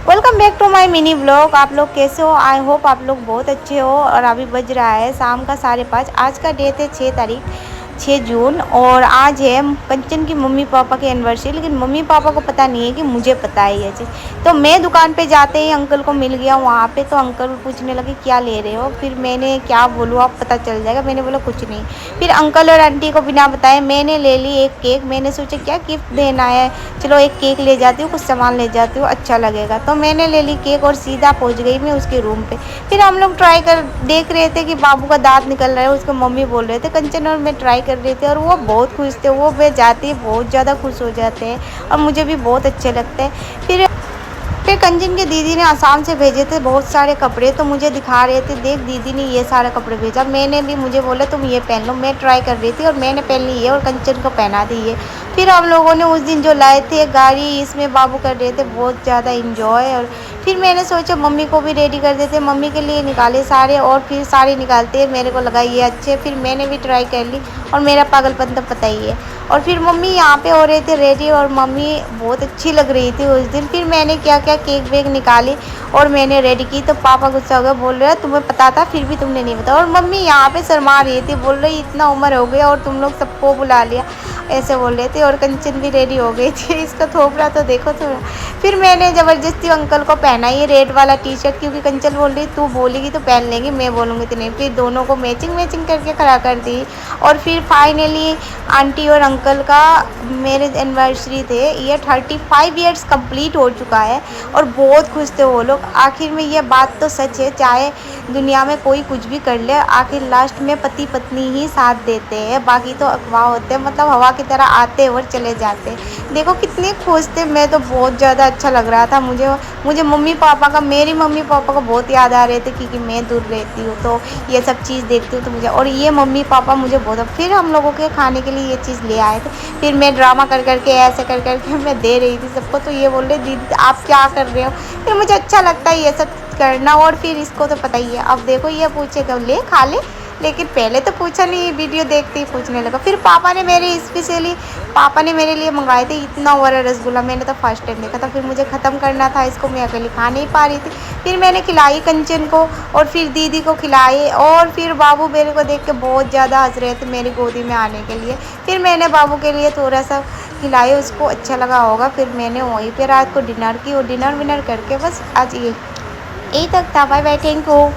Welcome back to my mini blog. आप लोग कैसे हो? आई होप आप लोग बहुत अच्छे हो। और अभी बज रहा है शाम का 5:30। आज का डेट है 6 तारीख, 6 जून। और आज है कंचन की मम्मी पापा की एनिवर्सरी। लेकिन मम्मी पापा को पता नहीं है कि मुझे पता है ये चीज़। तो मैं दुकान पे जाते ही अंकल को मिल गया वहाँ पे। तो अंकल पूछने लगे क्या ले रहे हो। फिर मैंने क्या बोलूँ, आप पता चल जाएगा। मैंने बोला कुछ नहीं। फिर अंकल और आंटी को बिना बताए मैंने ले ली एक केक। मैंने सोचा क्या गिफ्ट देना है, चलो एक केक ले जाती हूँ, कुछ सामान ले जाती हूँ, अच्छा लगेगा। तो मैंने ले ली केक और सीधा पहुँच गई मैं उसके रूम पे। फिर हम लोग ट्राई कर देख रहे थे कि बाबू का दांत निकल रहा है। उसको मम्मी बोल रहे थे, कंचन और मैं ट्राई कर रहे थे। और वो बहुत खुश थे। वो वे जाते ही बहुत ज़्यादा खुश हो जाते हैं और मुझे भी बहुत अच्छे लगते हैं। फिर कंचन के दीदी ने आसाम से भेजे थे बहुत सारे कपड़े। तो मुझे दिखा रहे थे, देख दीदी ने ये सारे कपड़े भेजा। मैंने भी, मुझे बोला तुम ये पहन लो। मैं ट्राई कर रही थी और मैंने पहन ली ये और कंचन को पहना दी ये। फिर हम लोगों ने उस दिन जो लाए थे गाड़ी, इसमें बाबू कर रहे थे बहुत ज़्यादा इंजॉय। और फिर मैंने सोचा मम्मी को भी रेडी कर देते। मम्मी के लिए निकाले सारे और फिर सारे निकालते मेरे को लगा ये अच्छे। फिर मैंने भी ट्राई कर ली और मेरा पागलपन तो पता ही है। और फिर मम्मी यहाँ पे हो रहे थे रेडी और मम्मी बहुत अच्छी लग रही थी उस दिन। फिर मैंने क्या क्या केक वेक निकाली और मैंने रेडी की। तो पापा गुस्सा हो गए, बोल रहे तुम्हें पता था फिर भी तुमने नहीं बताया। और मम्मी यहाँ पे शर्मा रही थी, बोल रही इतना उम्र हो गया और तुम लोग सबको बुला लिया, ऐसे बोल रहे थे। और कंचन भी रेडी हो गई थी, इसका थोपड़ा तो देखो थोड़ा। फिर मैंने ज़बरदस्ती अंकल को पहना ये रेड वाला टी शर्ट, क्योंकि कंचन बोल रही तू बोलेगी तो पहन लेंगी, मैं बोलूँगी तो नहीं। फिर दोनों को मैचिंग मैचिंग करके खड़ा कर दी। और फिर फाइनली आंटी और अंकल का मेरे एनिवर्सरी थे, ये 35 ईयर्स कंप्लीट हो चुका है। और बहुत खुश थे वो लोग। आखिर में ये बात तो सच है, चाहे दुनिया में कोई कुछ भी कर ले, आखिर लास्ट में पति पत्नी ही साथ देते हैं, बाकी तो अफवाह होते हैं, मतलब हवा की तरह आते और चले जाते हैं। देखो कितने खुश थे। मैं तो बहुत ज़्यादा अच्छा लग रहा था मुझे। मुझे मम्मी पापा का, मेरी मम्मी पापा को बहुत याद आ रहे थे, क्योंकि मैं दूर रहती हूँ तो ये सब चीज़ देखती हूँ तो मुझे। और ये मम्मी पापा मुझे बहुत, फिर हम लोगों के खाने के लिए ये चीज़ ले आए थे। फिर मैं ड्रामा कर करके ऐसे कर करके मैं दे रही थी सबको। तो ये बोल रहे दीदी आप क्या कर रहे हो। फिर मुझे अच्छा लगता है ये सब करना। और फिर इसको तो पता ही है, अब देखो ये पूछेगा ले खा ले। लेकिन पहले तो पूछा नहीं, वीडियो देखते ही पूछने लगा। फिर पापा ने मेरे स्पेशली, पापा ने मेरे लिए मंगाए थे इतना बड़ा रसगुल्ला। मैंने तो फर्स्ट टाइम देखा था। फिर मुझे ख़त्म करना था इसको, मैं अकेली खा नहीं पा रही थी। फिर मैंने खिलाई कंचन को और फिर दीदी को खिलाई। और फिर बाबू मेरे को देख के बहुत ज़्यादा हंस रहे थे मेरी गोदी में आने के लिए। फिर मैंने बाबू के लिए थोड़ा सा खिलाई, उसको अच्छा लगा होगा। फिर मैंने वहीं पर रात को डिनर की और डिनर विनर करके बस आज यही तक था। Bye bye, thank you.